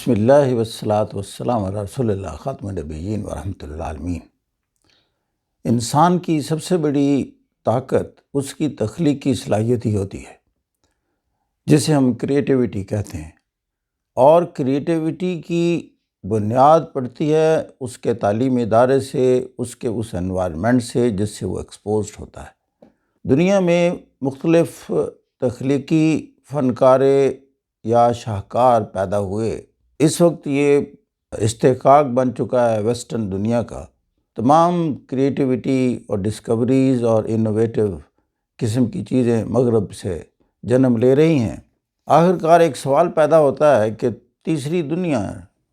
بسم اللہ والصلاۃ والسلام علی رسول اللہ خاتم النبیین ورحمۃ اللہ عالمین۔ انسان کی سب سے بڑی طاقت اس کی تخلیقی صلاحیت ہی ہوتی ہے، جسے ہم کریٹیوٹی کہتے ہیں، اور کریٹیوٹی کی بنیاد پڑتی ہے اس کے تعلیمی ادارے سے، اس انوائرمنٹ سے جس سے وہ ایکسپوزڈ ہوتا ہے۔ دنیا میں مختلف تخلیقی فنکارے یا شاہکار پیدا ہوئے۔ اس وقت یہ استحقاق بن چکا ہے ویسٹرن دنیا کا، تمام کریٹیوٹی اور ڈسکوریز اور انوویٹو قسم کی چیزیں مغرب سے جنم لے رہی ہیں۔ آخرکار ایک سوال پیدا ہوتا ہے کہ تیسری دنیا،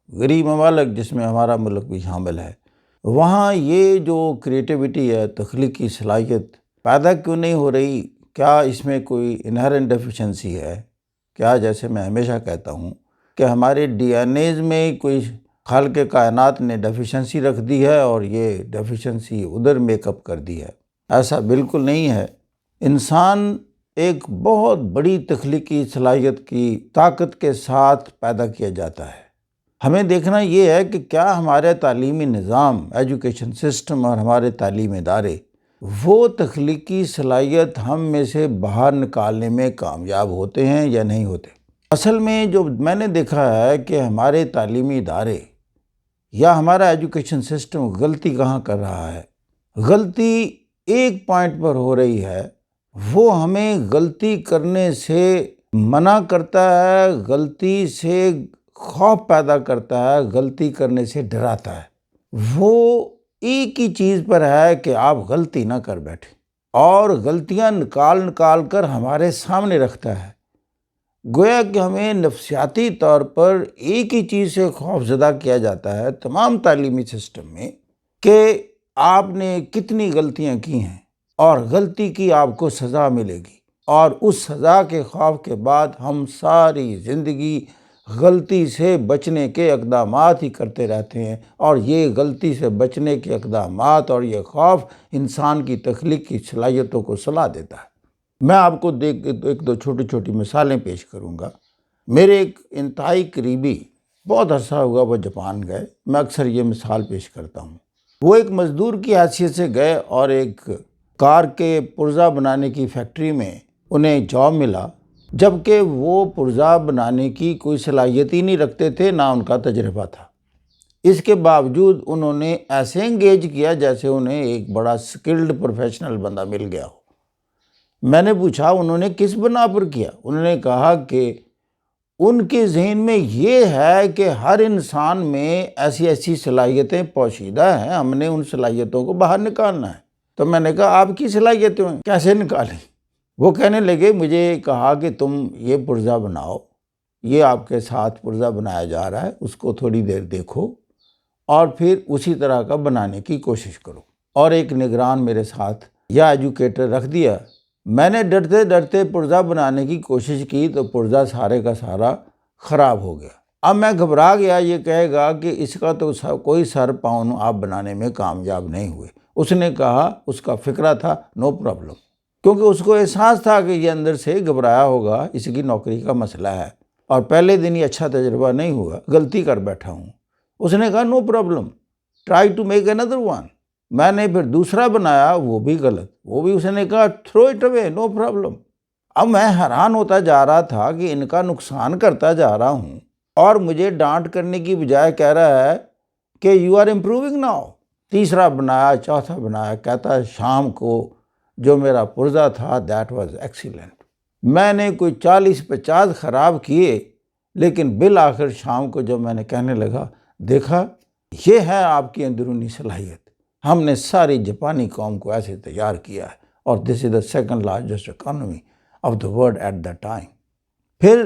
غریب ممالک جس میں ہمارا ملک بھی شامل ہے، وہاں یہ جو کریٹیوٹی ہے، تخلیقی صلاحیت پیدا کیوں نہیں ہو رہی؟ کیا اس میں کوئی انہرنٹ ڈیفیشنسی ہے؟ کیا، جیسے میں ہمیشہ کہتا ہوں، کہ ہمارے ڈی این ایز میں کوئی خالق کائنات نے ڈیفیشنسی رکھ دی ہے اور یہ ڈیفیشنسی ادھر میک اپ کر دی ہے؟ ایسا بالکل نہیں ہے۔ انسان ایک بہت بڑی تخلیقی صلاحیت کی طاقت کے ساتھ پیدا کیا جاتا ہے۔ ہمیں دیکھنا یہ ہے کہ کیا ہمارے تعلیمی نظام، ایجوکیشن سسٹم اور ہمارے تعلیمی ادارے وہ تخلیقی صلاحیت ہم میں سے باہر نکالنے میں کامیاب ہوتے ہیں یا نہیں ہوتے۔ اصل میں جو میں نے دیکھا ہے کہ ہمارے تعلیمی ادارے یا ہمارا ایجوکیشن سسٹم غلطی کہاں کر رہا ہے؟ غلطی ایک پوائنٹ پر ہو رہی ہے، وہ ہمیں غلطی کرنے سے منع کرتا ہے، غلطی سے خوف پیدا کرتا ہے، غلطی کرنے سے ڈراتا ہے۔ وہ ایک ہی چیز پر ہے کہ آپ غلطی نہ کر بیٹھیں، اور غلطیاں نکال کر ہمارے سامنے رکھتا ہے۔ گویا کہ ہمیں نفسیاتی طور پر ایک ہی چیز سے خوف زدہ کیا جاتا ہے تمام تعلیمی سسٹم میں، کہ آپ نے کتنی غلطیاں کی ہیں اور غلطی کی آپ کو سزا ملے گی، اور اس سزا کے خوف کے بعد ہم ساری زندگی غلطی سے بچنے کے اقدامات ہی کرتے رہتے ہیں، اور یہ غلطی سے بچنے کے اقدامات اور یہ خوف انسان کی تخلیقی صلاحیتوں کو سلا دیتا ہے۔ میں آپ کو ایک دو چھوٹی مثالیں پیش کروں گا۔ میرے ایک انتہائی قریبی، بہت عرصہ ہوا وہ جاپان گئے، میں اکثر یہ مثال پیش کرتا ہوں۔ وہ ایک مزدور کی حیثیت سے گئے اور ایک کار کے پرزہ بنانے کی فیکٹری میں انہیں جاب ملا، جبکہ وہ پرزہ بنانے کی کوئی صلاحیت ہی نہیں رکھتے تھے، نہ ان کا تجربہ تھا۔ اس کے باوجود انہوں نے ایسے انگیج کیا جیسے انہیں ایک بڑا سکلڈ پروفیشنل بندہ مل گیا ہو۔ میں نے پوچھا انہوں نے کس بنا پر کیا؟ انہوں نے کہا کہ ان کے ذہن میں یہ ہے کہ ہر انسان میں ایسی صلاحیتیں پوشیدہ ہیں، ہم نے ان صلاحیتوں کو باہر نکالنا ہے۔ تو میں نے کہا آپ کی صلاحیتیں کیسے نکالیں؟ وہ کہنے لگے، مجھے کہا کہ تم یہ پرزہ بناؤ، یہ آپ کے ساتھ پرزہ بنایا جا رہا ہے، اس کو تھوڑی دیر دیکھو اور پھر اسی طرح کا بنانے کی کوشش کرو۔ اور ایک نگران میرے ساتھ یا ایجوکیٹر رکھ دیا۔ میں نے ڈرتے پرزہ بنانے کی کوشش کی تو پرزہ سارے کا سارا خراب ہو گیا۔ اب میں گھبرا گیا، یہ کہے گا کہ اس کا تو کوئی سر پاؤں آپ بنانے میں کامیاب نہیں ہوئے۔ اس نے کہا، اس کا فکرہ تھا نو پرابلم، کیونکہ اس کو احساس تھا کہ یہ اندر سے گھبرایا ہوگا، اس کی نوکری کا مسئلہ ہے اور پہلے دن یہ اچھا تجربہ نہیں ہوا، غلطی کر بیٹھا ہوں۔ اس نے کہا no problem, try to make اندر ون۔ میں نے پھر دوسرا بنایا، وہ بھی غلط، وہ بھی اس نے کہا through it away, no problem. اب میں حیران ہوتا جا رہا تھا کہ ان کا نقصان کرتا جا رہا ہوں، اور مجھے ڈانٹ کرنے کی بجائے کہہ رہا ہے کہ یو آر امپروونگ ناؤ۔ تیسرا بنایا، چوتھا بنایا، کہتا ہے شام کو جو میرا پرزہ تھا دیٹ واز ایکسیلنٹ۔ میں نے کوئی 40-50 خراب کیے، لیکن بالآخر شام کو جب میں نے کہنے لگا، دیکھا یہ ہے آپ کی اندرونی صلاحیت، ہم نے ساری جاپانی قوم کو ایسے تیار کیا ہے، اور دس is the second largest economy of the world at the time. پھر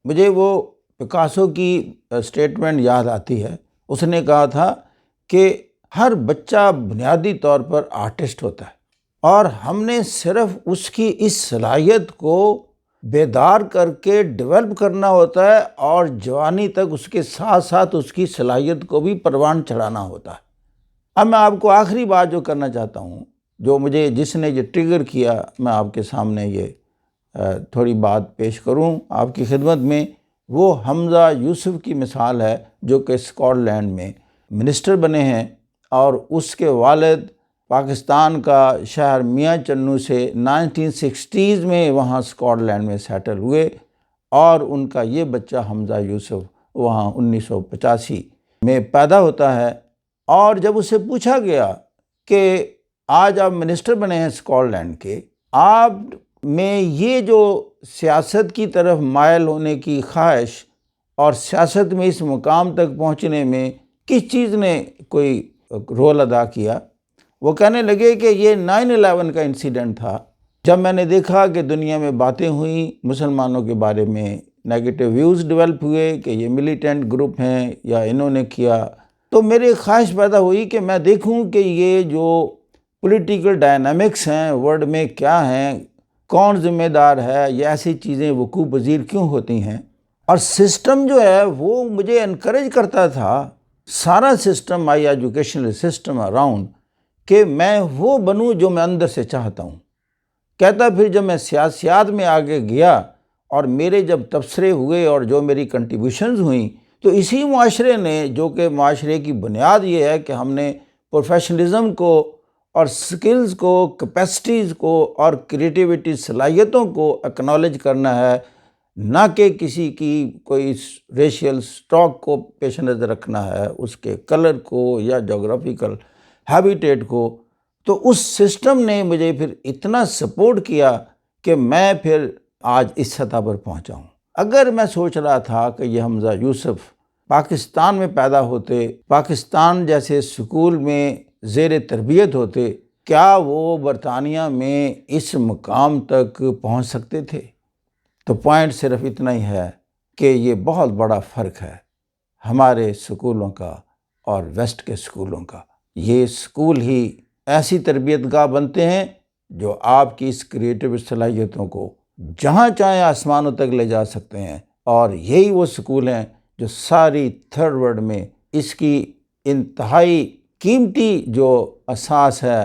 مجھے وہ پکاسو کی اسٹیٹمنٹ یاد آتی ہے۔ اس نے کہا تھا کہ ہر بچہ بنیادی طور پر آرٹسٹ ہوتا ہے، اور ہم نے صرف اس کی اس صلاحیت کو بیدار کر کے ڈیولپ کرنا ہوتا ہے، اور جوانی تک اس کے ساتھ ساتھ اس کی صلاحیت کو بھی پروان چڑھانا ہوتا ہے۔ اب میں آپ کو آخری بات جو کرنا چاہتا ہوں، جس نے یہ ٹریگر کیا، میں آپ کے سامنے یہ تھوڑی بات پیش کروں آپ کی خدمت میں، وہ حمزہ یوسف کی مثال ہے، جو کہ اسکاٹ لینڈ میں منسٹر بنے ہیں، اور اس کے والد پاکستان کا شہر میاں چنو سے 1960s میں وہاں اسکاٹ لینڈ میں سیٹل ہوئے، اور ان کا یہ بچہ حمزہ یوسف وہاں 1985 میں پیدا ہوتا ہے۔ اور جب اسے پوچھا گیا کہ آج آپ منسٹر بنے ہیں اسکاٹ لینڈ کے، آپ میں یہ جو سیاست کی طرف مائل ہونے کی خواہش اور سیاست میں اس مقام تک پہنچنے میں کس چیز نے کوئی رول ادا کیا، وہ کہنے لگے کہ یہ 9/11 کا انسیڈنٹ تھا، جب میں نے دیکھا کہ دنیا میں باتیں ہوئیں، مسلمانوں کے بارے میں نیگیٹو ویوز ڈیولپ ہوئے کہ یہ ملیٹنٹ گروپ ہیں یا انہوں نے کیا، تو میری خواہش پیدا ہوئی کہ میں دیکھوں کہ یہ جو پولیٹیکل ڈائنامکس ہیں ورلڈ میں کیا ہیں، کون ذمہ دار ہے، یہ ایسی چیزیں وقوع پذیر کیوں ہوتی ہیں۔ اور سسٹم جو ہے وہ مجھے انکریج کرتا تھا، سارا سسٹم، مائی ایجوکیشنل سسٹم اراؤنڈ، کہ میں وہ بنوں جو میں اندر سے چاہتا ہوں۔ کہتا پھر جب میں سیاسیات میں آگے گیا اور میرے جب تبصرے ہوئے اور جو میری کنٹریبیوشنز ہوئیں، تو اسی معاشرے نے، جو کہ معاشرے کی بنیاد یہ ہے کہ ہم نے پروفیشنلزم کو اور سکلز کو، کیپیسٹیز کو اور کریٹیوٹی صلاحیتوں کو اکنالج کرنا ہے، نہ کہ کسی کی کوئی ریشیل سٹاک کو پیش نظر رکھنا ہے، اس کے کلر کو یا جغرافیکل ہیبیٹیٹ کو۔ تو اس سسٹم نے مجھے پھر اتنا سپورٹ کیا کہ میں پھر آج اس سطح پر پہنچا ہوں۔ اگر میں سوچ رہا تھا کہ یہ حمزہ یوسف پاکستان میں پیدا ہوتے، پاکستان جیسے سکول میں زیر تربیت ہوتے، کیا وہ برطانیہ میں اس مقام تک پہنچ سکتے تھے؟ تو پوائنٹ صرف اتنا ہی ہے کہ یہ بہت بڑا فرق ہے ہمارے سکولوں کا اور ویسٹ کے سکولوں کا۔ یہ سکول ہی ایسی تربیت گاہ بنتے ہیں جو آپ کی اس کریٹیو صلاحیتوں کو جہاں چاہیں آسمانوں تک لے جا سکتے ہیں، اور یہی وہ سکول ہیں جو ساری تھرڈ ورلڈ میں اس کی انتہائی قیمتی جو اساس ہے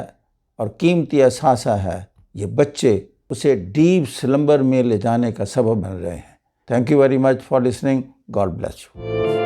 اور قیمتی اثاثہ ہے، یہ بچے اسے ڈیپ سلمبر میں لے جانے کا سبب بن رہے ہیں۔ Thank you very much for listening. God bless you.